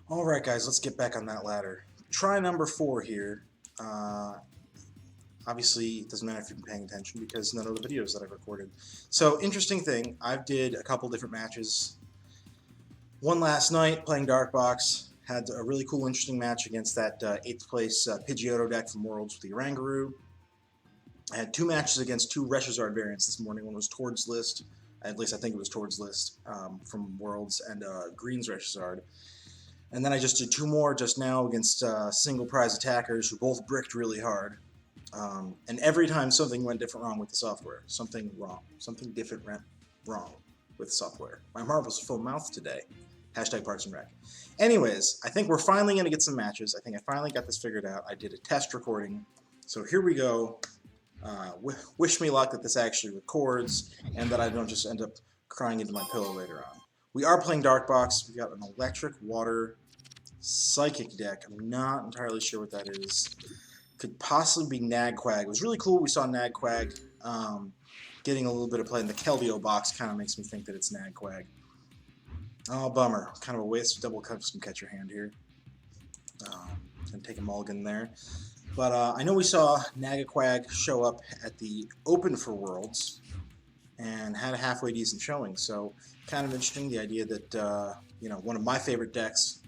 Alright guys, let's get back on that ladder. Try number 4 here. Uh, Obviously, it doesn't matter if you've been paying attention because none of the videos that I've recorded. So, interesting thing, I've did a couple different matches. One last night, playing Dark Box. Had a really cool, interesting match against that 8th place Pidgeotto deck from Worlds with the Oranguru. I had 2 matches against 2 Reshazard variants this morning. One was Towards List, at least I think it was Towards List from Worlds, and Green's Reshazard. And then I just did 2 more just now against single prize attackers who both bricked really hard. And every time something went different wrong with the software. Something wrong. Something different went wrong with software. My marbles full mouth today. Hashtag Parks and Rec. Anyways, I think we're finally going to get some matches. I think I finally got this figured out. I did a test recording. So here we go. Wish me luck that this actually records and that I don't just end up crying into my pillow later on. We are playing Dark Box. We've got an electric, water, psychic deck. I'm not entirely sure what that is. Could possibly be Nagquag. It was really cool we saw Nagquag getting a little bit of play in the Keldeo box. Kind of makes me think that it's Nagquag. Oh, bummer. Kind of a waste. Double custom catch your hand here. Gonna take a mulligan there. But I know we saw Nagaquag show up at the Open for Worlds and had a halfway decent showing. So kind of interesting, the idea that one of my favorite decks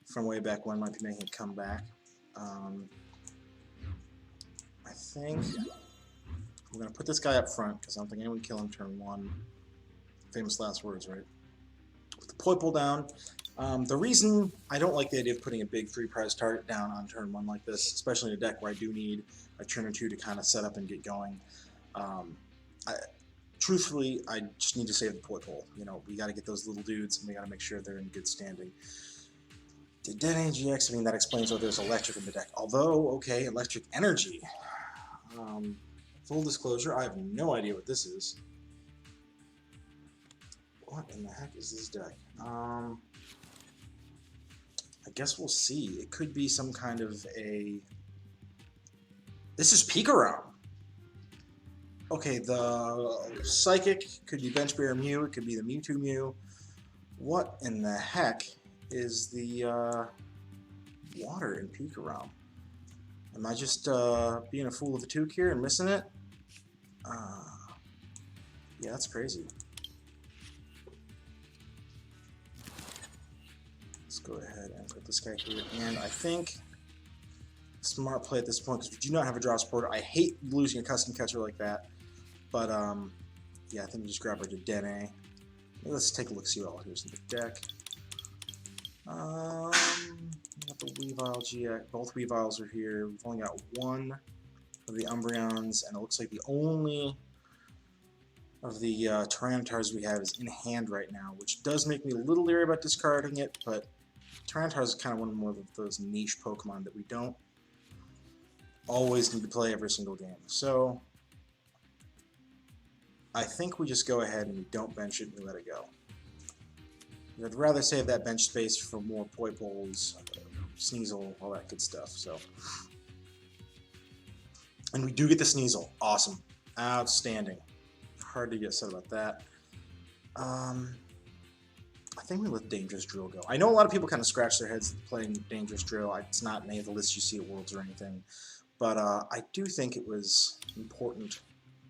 from way back when might be making a comeback. I think we're going to put this guy up front because I don't think anyone can kill him turn 1. Famous last words, right? Put the Poipole down. The reason I don't like the idea of putting a big 3-prize target down on turn 1 like this, especially in a deck where I do need a turn or 2 to kind of set up and get going, truthfully, I just need to save the Poipole. We got to get those little dudes and we got to make sure they're in good standing. The Dene GX, I mean, that explains why there's electric in the deck. Although, okay, electric energy. Full disclosure, I have no idea what this is. What in the heck is this deck? I guess we'll see. It could be some kind of a... This is Pikarom! Okay, the Psychic could be Bench Bear Mew, it could be the Mewtwo Mew. What in the heck is the water in Pikarom? Am I just being a fool of a toque here and missing it? Yeah, that's crazy. Let's go ahead and put this guy here. And I think smart play at this point because we do not have a draw support. I hate losing a custom catcher like that. But, yeah, I think we just grab our Dedenne. Let's take a look, see what all here's in the deck. Got the Weavile GX. Both Weaviles are here. We've only got one of the Umbreons, and it looks like the only of the Tyrantars we have is in hand right now, which does make me a little leery about discarding it, but Tyranitar is kind of one more of those niche Pokemon that we don't always need to play every single game. So I think we just go ahead and we don't bench it and we let it go. I'd rather save that bench space for more Poipoles, Sneasel, all that good stuff. So, and we do get the Sneasel. Awesome. Outstanding. Hard to get upset about that. I think we let Dangerous Drill go. I know a lot of people kind of scratch their heads playing Dangerous Drill. It's not in any of the lists you see at Worlds or anything. But I do think it was important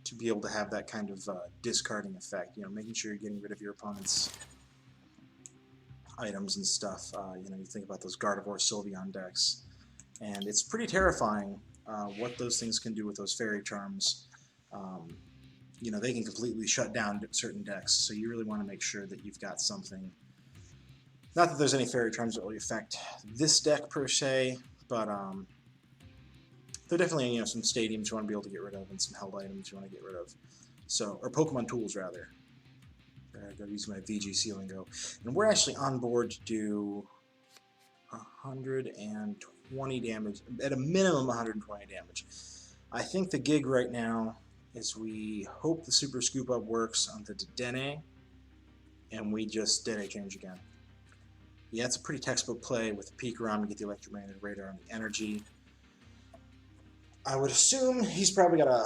to be able to have that kind of discarding effect. Making sure you're getting rid of your opponent's items and stuff. You think about those Gardevoir Sylveon decks. And it's pretty terrifying what those things can do with those Fairy Charms. They can completely shut down certain decks, so you really want to make sure that you've got something. Not that there's any Fairy Charms that really affect this deck per se, but there are definitely some stadiums you want to be able to get rid of and some held items you want to get rid of. So, or Pokemon tools rather. I gotta use my VGC lingo. And we're actually on board to do 120 damage, at a minimum 120 damage. I think the gig right now is we hope the Super Scoop Up works on the Dedenne, and we just Dene change again. Yeah, it's a pretty textbook play with the Pikarom to get the Electromagnetic Radar and the Energy. I would assume he's probably got a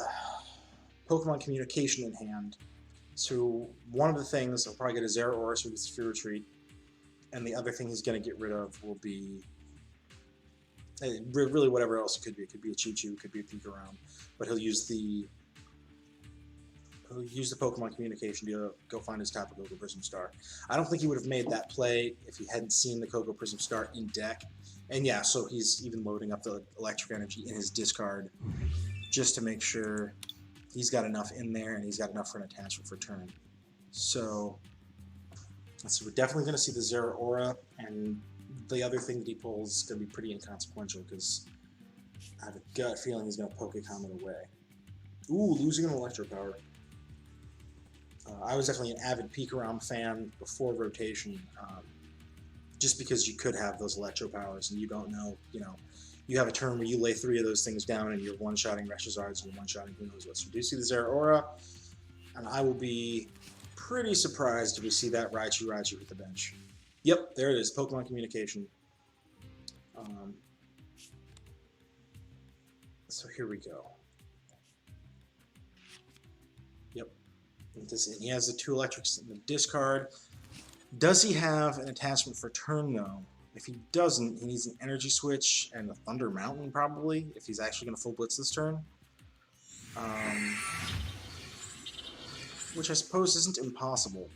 Pokemon Communication in hand. So one of the things, I'll probably get a Zeraora so he gets Fear Retreat. And the other thing he's going to get rid of will be really whatever else it could be. It could be a Choo-Choo, it could be a Pikarom, but he'll use the Pokemon communication to go find his Tapu Koko Prism Star. I don't think he would have made that play if he hadn't seen the Koko Prism Star in deck. And yeah, so he's even loading up the electric energy in his discard just to make sure he's got enough in there and he's got enough for an attachment for turn. So we're definitely going to see the Zeraora, and the other thing that he pulls is going to be pretty inconsequential because I have a gut feeling he's going to Pokécom it away. Ooh, losing an Electro Power. I was definitely an avid Pikarom fan before rotation, just because you could have those Electro Powers and you don't know, you have a turn where you lay 3 of those things down and you're one-shotting Reshizards and you're one-shotting who knows what. So we do see the Zeraora, and I will be pretty surprised if we see that Raichu hit the bench. Yep, there it is, Pokemon communication. So here we go. Yep, and he has the 2 electrics in the discard. Does he have an attachment for turn though? If he doesn't, he needs an Energy Switch and a Thunder Mountain probably, if he's actually going to full blitz this turn. Which I suppose isn't impossible.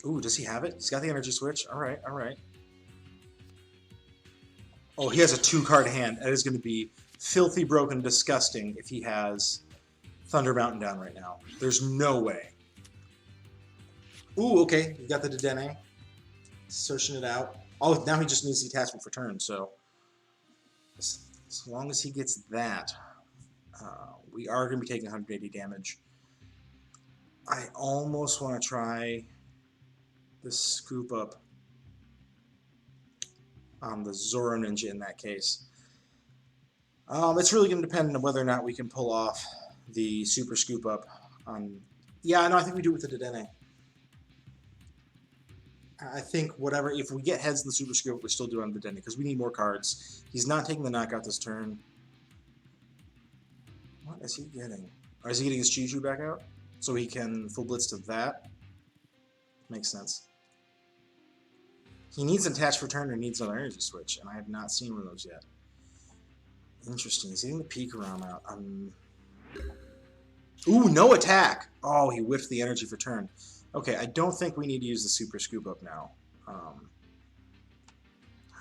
Ooh, does he have it? He's got the Energy Switch. Alright, alright. Oh, he has a 2-card hand. That is going to be filthy broken disgusting if he has Thunder Mountain down right now. There's no way. Ooh, okay. You got the Dedenne. Searching it out. Oh, now he just needs the attachment for turn, so as long as he gets that, we are going to be taking 180 damage. I almost want to try the Scoop Up on the Zoro Ninja in that case. It's really going to depend on whether or not we can pull off the Super Scoop Up on... Yeah, no, I think we do it with the Dedenne. I think if we get heads in the Super Scoop, we still do it on the Dedenne because we need more cards. He's not taking the knockout this turn. What is he getting? Or is he getting his Choo-Choo back out? So he can full blitz to that? Makes sense. He needs an attach for turn or needs another Energy Switch, and I have not seen one of those yet. Interesting. He's getting the Pikarom out. Ooh, no attack! Oh, he whiffed the energy for turn. Okay, I don't think we need to use the Super Scoop Up now. How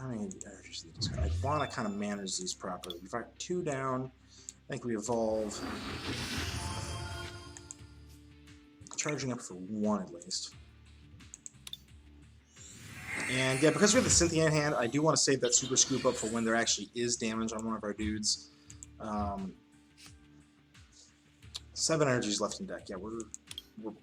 many energies do we discard? I want to kind of manage these properly. We've got 2 down. I think we evolve. Charging up for 1 at least. And yeah, because we have the Cynthia in hand, I do want to save that Super Scoop Up for when there actually is damage on one of our dudes. 7 energies left in deck. Yeah, we're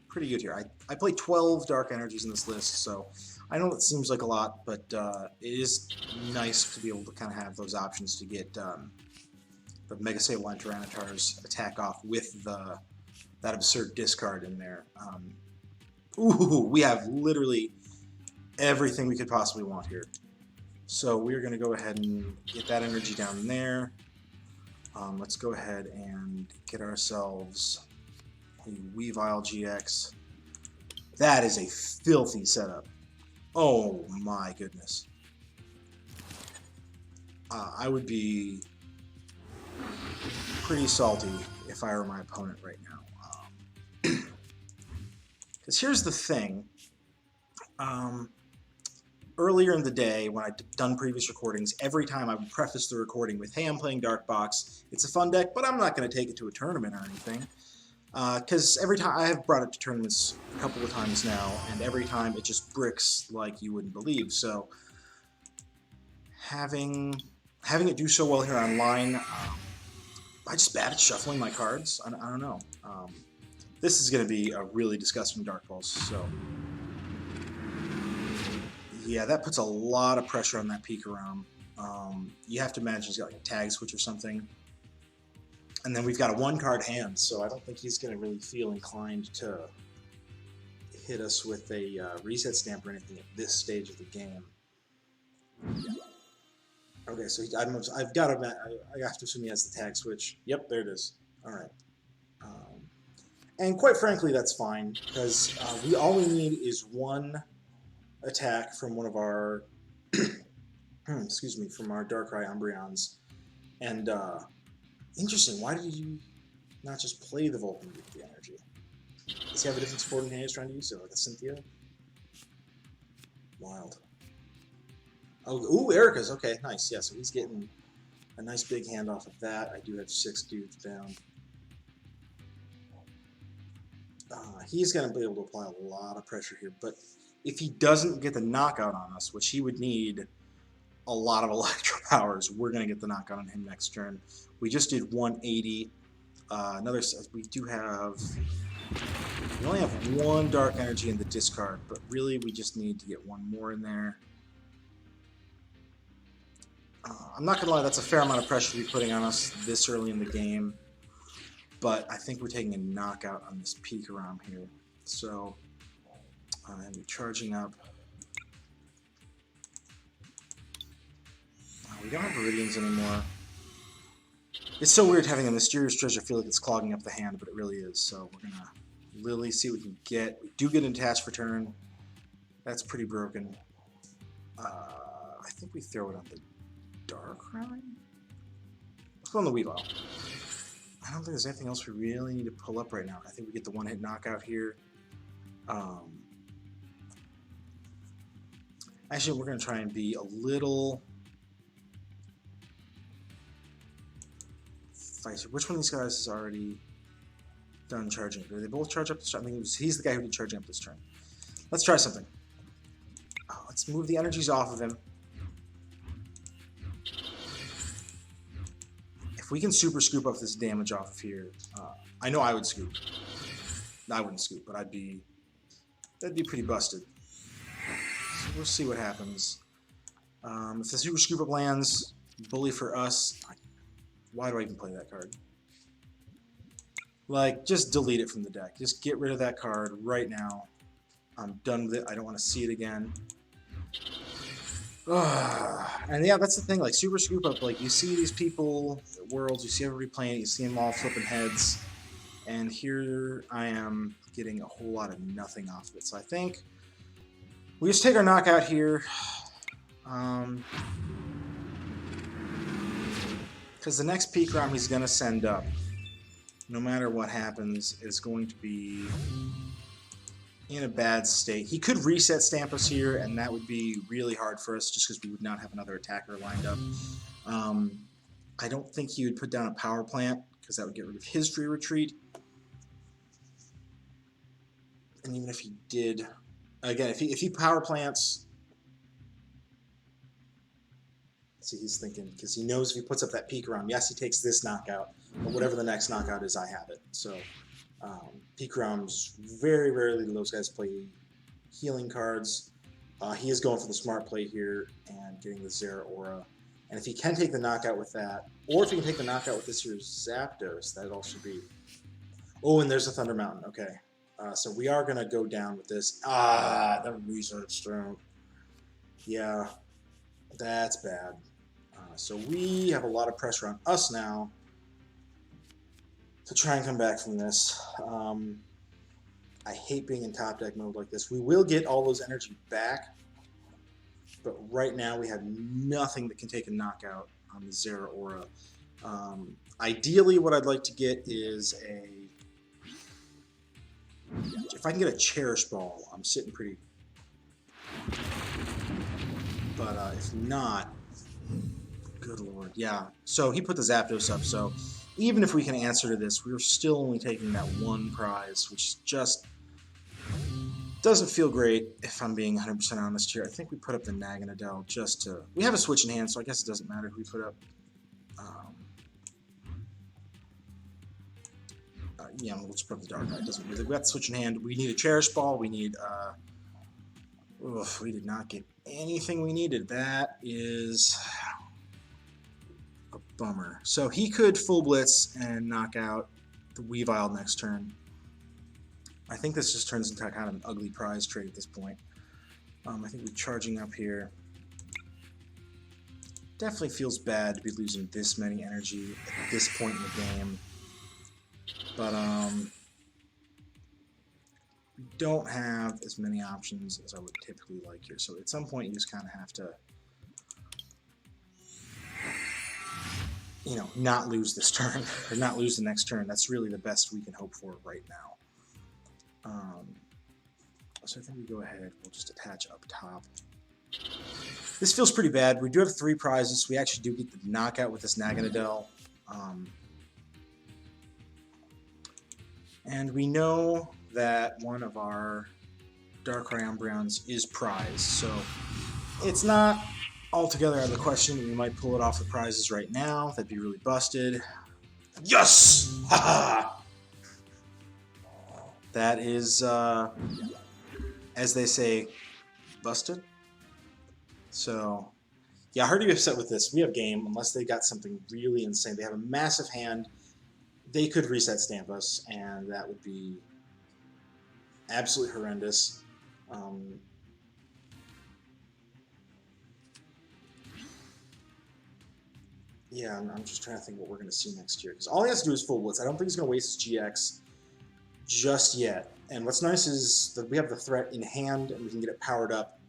pretty good here. I play 12 Dark Energies in this list, so I know it seems like a lot, but it is nice to be able to kind of have those options to get the Mega Sableye Tyranitar's attack off with that absurd discard in there. Ooh, we have literally everything we could possibly want here. So we're going to go ahead and get that energy down there. Let's go ahead and get ourselves a Weavile GX. That is a filthy setup. Oh my goodness. I would be pretty salty if I were my opponent right now. Because here's the thing. Earlier in the day, when I'd done previous recordings, every time I would preface the recording with, hey, I'm playing Dark Box. It's a fun deck, but I'm not going to take it to a tournament or anything. Because every time, I have brought it to tournaments a couple of times now, and every time it just bricks like you wouldn't believe. So, having it do so well here online, I just bad at shuffling my cards. I don't know. This is going to be a really disgusting Dark Pulse, so... Yeah, that puts a lot of pressure on that Pikarom. You have to imagine he's got like a tag switch or something. And then we've got a 1-card hand, so I don't think he's going to really feel inclined to hit us with a reset stamp or anything at this stage of the game. Okay, so I've got to... I have to assume he has the tag switch. Yep, there it is. All right. And quite frankly, that's fine, because all we need is one attack from one of our, excuse me, from our Darkrai Umbreons. And interesting, why did you not just play the Vulcan with the energy? Does he have a different support in hand he's trying to use? So like a Cynthia? Wild. Oh, ooh, Erica's. Okay, nice. Yeah, so he's getting a nice big hand off of that. I do have 6 dudes down. He's going to be able to apply a lot of pressure here, but if he doesn't get the knockout on us, which he would need a lot of electro powers, we're going to get the knockout on him next turn. We just did 180. We do have... We only have 1 Dark Energy in the discard, but really we just need to get 1 more in there. I'm not going to lie, that's a fair amount of pressure to be putting on us this early in the game. But I think we're taking a knockout on this Pikarom here. So, and we're charging up. We don't have Viridians anymore. It's so weird having a Mysterious Treasure feel like it's clogging up the hand, but it really is. So we're going to Lily, see what we can get. We do get an attach for turn. That's pretty broken. I think we throw it on the Darkrai? Let's go on the Weavile. I don't think there's anything else we really need to pull up right now. I think we get the one-hit knockout here. Actually, we're going to try and be a little... Which one of these guys is already done charging? Do they both charge up this turn? I mean, he's the guy who did charging up this turn. Let's try something. Let's move the energies off of him. If we can super scoop up this damage off of here, I know I would scoop. I wouldn't scoop, but that'd be pretty busted. So we'll see what happens. If the super scoop up lands, bully for us. Why do I even play that card? Like, just delete it from the deck. Just get rid of that card right now. I'm done with it. I don't want to see it again. And yeah, that's the thing. Like, Super Scoop Up, like, you see these people at Worlds, you see everybody playing it, you see them all flipping heads. And here I am getting a whole lot of nothing off of it. So I think we just take our knockout here. Because the next Pikarom he's going to send up, no matter what happens, is going to be in a bad state. He could reset Stampus here, and that would be really hard for us just because we would not have another attacker lined up. I don't think he would put down a Power Plant, because that would get rid of his free retreat. And even if he did, again, if he Power Plants... See, he's thinking, because he knows if he puts up that Pikarom, yes, he takes this knockout, but whatever the next knockout is, I have it. So, Pikarom's very rarely do those guys play healing cards. He is going for the smart play here and getting the Zeraora. And if he can take the knockout with that, or if he can take the knockout with this year's Zapdos, that'd also be... Oh, and there's a Thunder Mountain. Okay. So we are going to go down with this. The Research Stone. Yeah, that's bad. So we have a lot of pressure on us now to try and come back from this. I hate being in top deck mode like this. We will get all those energy back, but right now we have nothing that can take a knockout on the Zeraora. Ideally, what I'd like to get is a... If I can get a Cherish Ball, I'm sitting pretty... But if not... Good lord, yeah. So he put the Zapdos up, so even if we can answer to this, we're still only taking that one prize, which just doesn't feel great, if I'm being 100% honest here. I think we put up the Naganadel just to... We have a switch in hand, so I guess it doesn't matter who we put up. Yeah, we'll just put up the Darkrai. It doesn't really... We got the switch in hand. We need a Cherish Ball. We need... we did not get anything we needed. That is... bummer. So he could full blitz and knock out the Weavile next turn. I think this just turns into kind of an ugly prize trade at this point. I think we're charging up here. Definitely feels bad to be losing this many energy at this point in the game. But don't have as many options as I would typically like here. So at some point, you just kind of have to, you know, not lose this turn, or not lose the next turn. That's really the best we can hope for right now. So I think we go ahead, we'll just attach up top. This feels pretty bad. We do have 3 prizes. We actually do get the knockout with this Naganadel. And we know that one of our Darkrai Umbreons is prized, so it's not altogether out of the question. We might pull it off the prizes right now. That'd be really busted. Yes! Ha! That is, as they say, busted. So, yeah, hard to be upset with this. We have game, unless they got something really insane. They have a massive hand. They could reset stamp us, and that would be absolutely horrendous. Yeah, I'm just trying to think what we're going to see next year. Because all he has to do is full blitz. I don't think he's going to waste his GX just yet. And what's nice is that we have the threat in hand, and we can get it powered up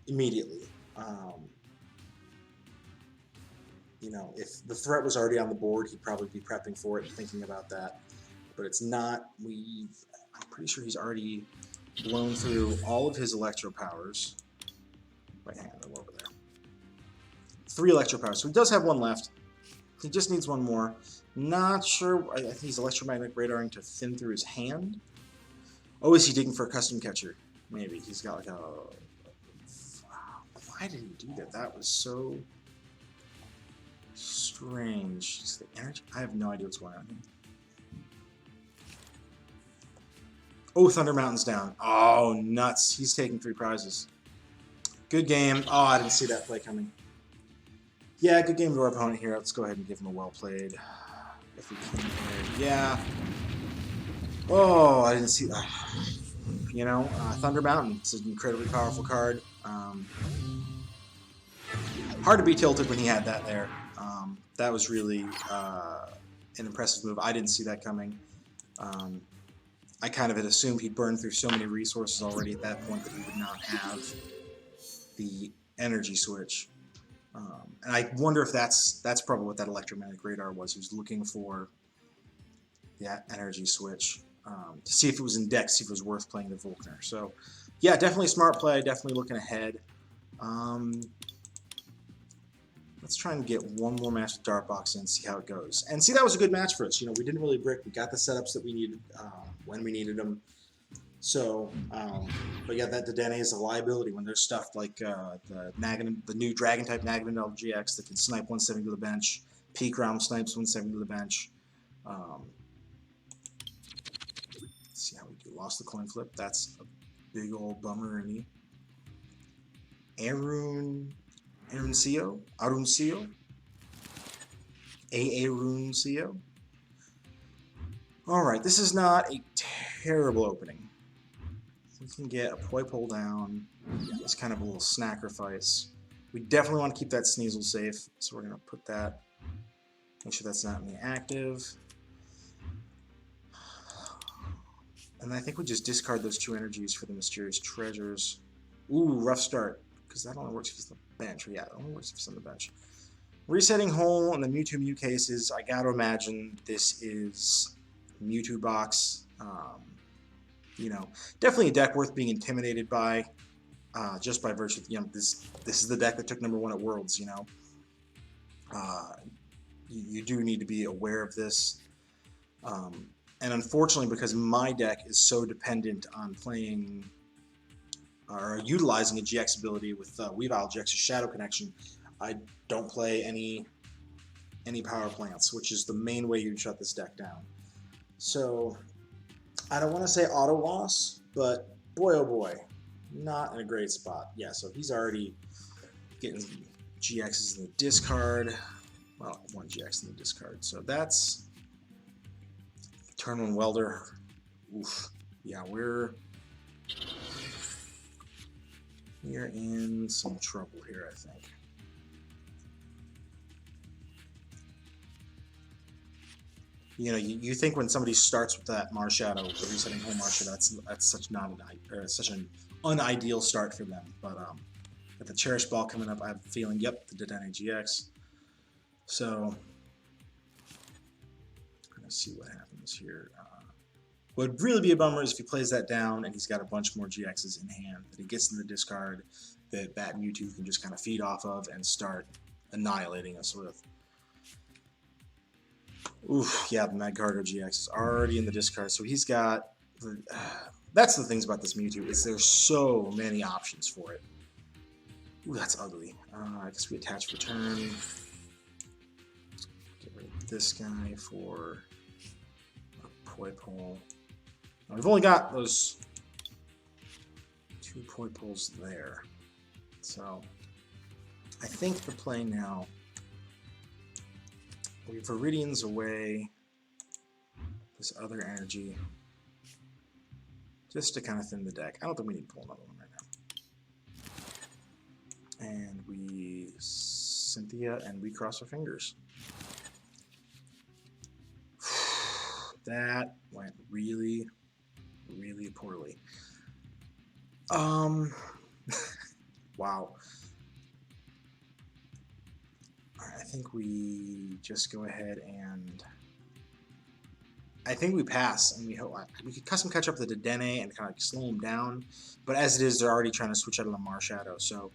immediately. You know, if the threat was already on the board, he'd probably be prepping for it and thinking about that. But it's not. I'm pretty sure he's already blown through all of his electro powers. Wait, hang on, I'm over there. 3 electro powers. So he does have 1 left. He just needs 1 more. Not sure. I think he's electromagnetic radaring to thin through his hand. Oh, is he digging for a custom catcher? Maybe. He's got like a... Why did he do that? That was so strange. Just the energy. I have no idea what's going on here. Oh, Thunder Mountain's down. Oh, nuts. He's taking 3 prizes. Good game. Oh, I didn't see that play coming. Yeah, good game to our opponent here. Let's go ahead and give him a well played. If we can. Yeah. Oh, I didn't see that. You know, Thunder Mountain. It's an incredibly powerful card. Hard to be tilted when he had that there. That was really an impressive move. I didn't see that coming. I kind of had assumed he'd burned through so many resources already at that point that he would not have the energy switch. And I wonder if that's probably what that electromagnetic radar was. He was looking for that energy switch to see if it was in deck, see if it was worth playing the Volkner. So, yeah, definitely a smart play. Definitely looking ahead. Let's try and get 1 more match with Dartbox and see how it goes. And see, that was a good match for us. You know, we didn't really brick. We got the setups that we needed when we needed them. So, but yeah, that Dedenne is a liability when there's stuff like the new Dragon-type Naganadel GX that can snipe 170 to the bench. Peak Realm snipes 170 to the bench. Let's see how we do. Lost the coin flip. That's a big old bummer in me. Aruncio? Aruncio? Alright, this is not a terrible opening. We can get a Poi pull down. It's kind of a little sacrifice. We definitely want to keep that Sneasel safe, so we're going to put that, make sure that's not in the active. And I think we just discard those 2 energies for the Mysterious Treasures. Ooh, rough start, because that only works if it's the bench. Yeah, it only works if it's on the bench. Resetting Hole in the Mewtwo Mew cases, I gotta imagine this is Mewtwo box. You know, definitely a deck worth being intimidated by, just by virtue of, you know, this is the deck that took #1 at Worlds, you know. You do need to be aware of this. And unfortunately, because my deck is so dependent on playing or utilizing a GX ability with Weavile GX's Shadow Connection, I don't play any power plants, which is the main way you shut this deck down. So I don't want to say auto loss, but boy oh boy, not in a great spot. Yeah, so he's already getting GXs in the discard. Well, 1 GX in the discard. So that's turn 1 Welder. Oof. Yeah, we're in some trouble here, I think. You know, you think when somebody starts with that Marshadow, the resetting home Marshadow, that's such not an or such an unideal start for them. But with the Cherish Ball coming up, I have a feeling, yep, the Dedenne GX. So let's see what happens here. What would really be a bummer is if he plays that down and he's got a bunch more GXs in hand that he gets in the discard that Mewtwo can just kind of feed off of and start annihilating us with. Oof, yeah, the Magcargo GX is already in the discard, so he's got... that's the things about this Mewtwo, is there's so many options for it. Ooh, that's ugly. I guess we attach return. Get rid of this guy for a Poipole. Now, we've only got those 2 Poipoles there. So, I think the play now... we Viridian's away this other energy just to kind of thin the deck. I don't think we need to pull another one right now. And we Cynthia and we cross our fingers. That went really, really poorly. Wow. I think we just go ahead and I think we pass and we hope we could custom catch up the Dedenne and kind of slow them down. But as it is, they're already trying to switch out of the Marshadow, so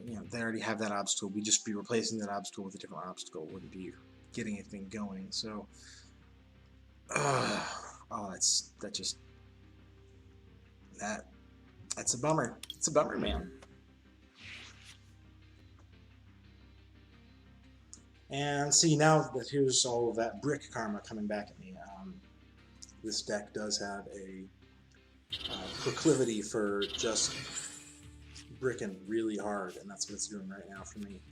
you know they already have that obstacle. We'd just be replacing that obstacle with a different obstacle. Wouldn't be getting anything going. So, oh, that's a bummer. It's a bummer, man. And see, now that here's all of that brick karma coming back at me, this deck does have a proclivity for just bricking really hard, and that's what it's doing right now for me.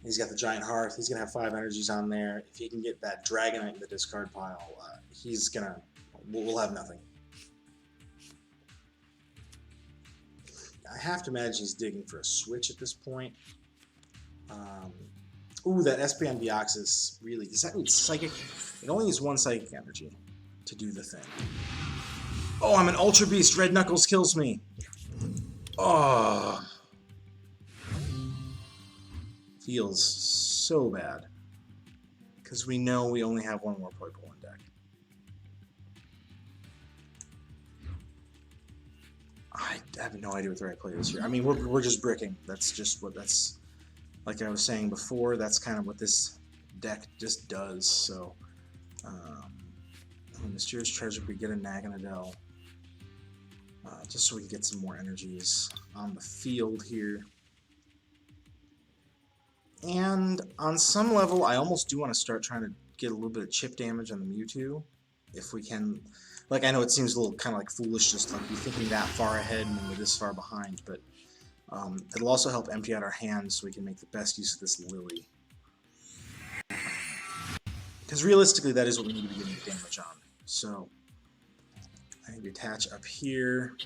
He's got the Giant Hearth. He's going to have 5 energies on there. If he can get that Dragonite in the discard pile, he's going to... we'll have nothing. I have to imagine he's digging for a switch at this point. Ooh, that Espeon Deoxys really... does that need Psychic? It only needs 1 Psychic energy to do the thing. Oh, I'm an Ultra Beast! Red Knuckles kills me! Oh... feels so bad. Because we know we only have 1 more Poipole in deck. I have no idea what the right play is here. I mean, we're just bricking. That's just what that's... like I was saying before, that's kind of what this deck just does. So, Mysterious Treasure, we get a Naganadel. Just so we can get some more energies on the field here. And on some level, I almost do want to start trying to get a little bit of chip damage on the Mewtwo. If we can... like, I know it seems a little kind of like foolish just like be thinking that far ahead and then we're this far behind, but it'll also help empty out our hands so we can make the best use of this Lily. Because realistically, that is what we need to be getting damage on. So, I need to attach up here.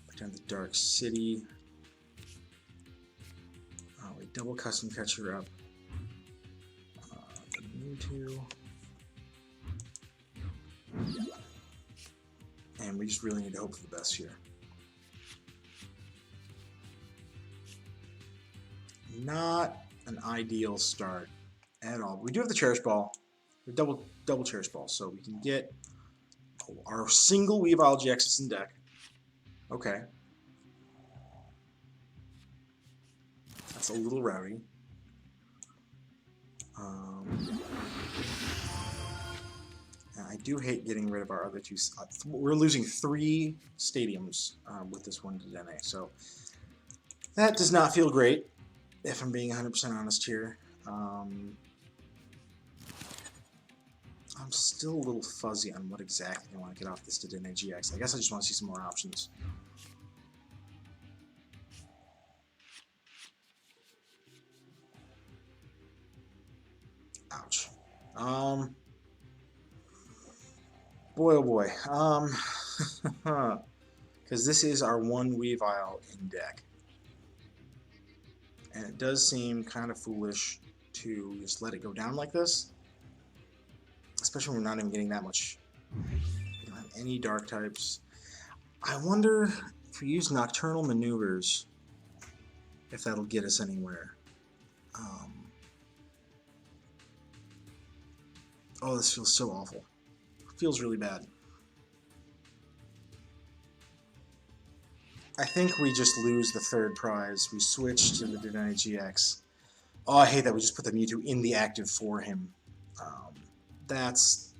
Put down the Dark City. We double custom catcher up. Mewtwo. And we just really need to hope for the best here. Not an ideal start at all. We do have the Cherish Ball. We double Cherish Ball, so we can get our single Weavile GXs in deck. Okay. That's a little rowdy. I do hate getting rid of our other 2. We're losing 3 stadiums with this one Dedenne, so that does not feel great, if I'm being 100% honest here. I'm still a little fuzzy on what exactly I want to get off this Dedenne GX. I guess I just want to see some more options. Ouch. Boy, oh boy. Because this is our 1 Weavile in deck. And it does seem kind of foolish to just let it go down like this. especially when we're not even getting that much. We don't have any dark types. I wonder if we use Nocturnal Maneuvers, if that'll get us anywhere. Oh, this feels so awful. It feels really bad. I think we just lose the third prize. We switch to the Dedenne GX. Oh, I hate that we just put the Mewtwo in the active for him. That's...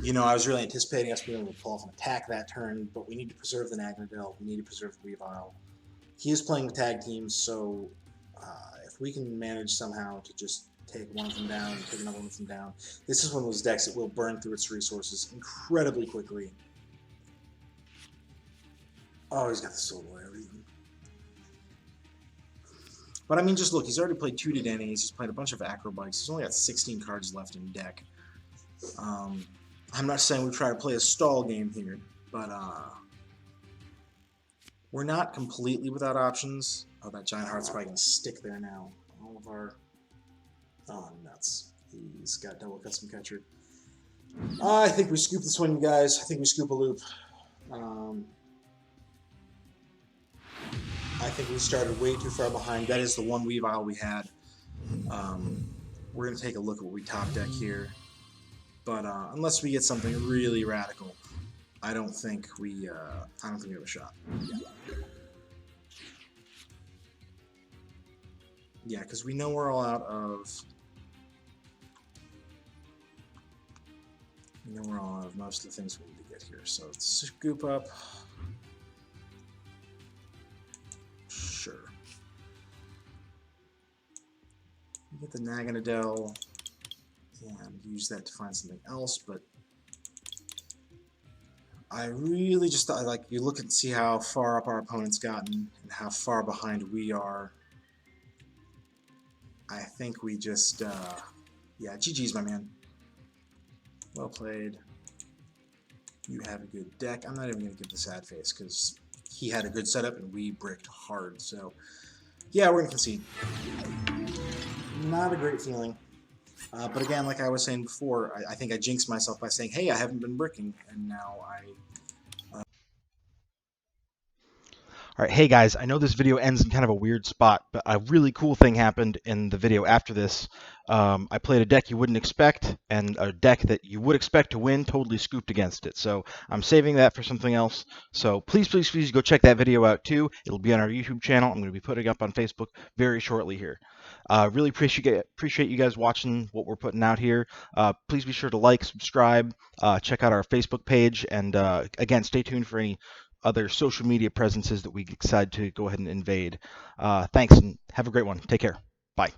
You know, I was really anticipating us being able to pull off an attack that turn, but we need to preserve the Naganadel. We need to preserve the Weavile. He is playing with tag teams, so if we can manage somehow to just take one of them down and take another one of them down, this is one of those decks that will burn through its resources incredibly quickly. Oh, he's got the Soul Boy everything. But I mean, just look, he's already played 2 Dedennes, he's played a bunch of Acrobikes, he's only got 16 cards left in deck. I'm not saying we try to play a stall game here, but we're not completely without options. Oh, that Giant Heart's probably going to stick there now. All of our... Oh, nuts. He's got double custom catcher. I think we scoop this one, you guys. I think we scoop a loop. I think we started way too far behind. That is the one Weavile we had. We're going to take a look at what we top deck here. But unless we get something really radical, I don't think we have a shot. Yeah, because we know we're all out of... We know we're all out of most of the things we need to get here. So let's scoop up. Sure. Get the Naganadel and use that to find something else, but I really just thought, like, you look and see how far up our opponent's gotten and how far behind we are. I think we just, yeah, GG's, my man. Well played. You have a good deck. I'm not even going to give the sad face because he had a good setup and we bricked hard. So, yeah, we're going to concede. Not a great feeling. But again, like I was saying before, I think I jinxed myself by saying, hey, I haven't been bricking, and now All right, hey guys, I know this video ends in kind of a weird spot, but a really cool thing happened in the video after this. I played a deck you wouldn't expect, and a deck that you would expect to win totally scooped against it. So I'm saving that for something else. So please, please, please go check that video out too. It'll be on our YouTube channel. I'm going to be putting up on Facebook very shortly here. Really appreciate you guys watching what we're putting out here. Please be sure to like, subscribe, check out our Facebook page, and again, stay tuned for any other social media presences that we decide to go ahead and invade. Thanks, and have a great one. Take care. Bye.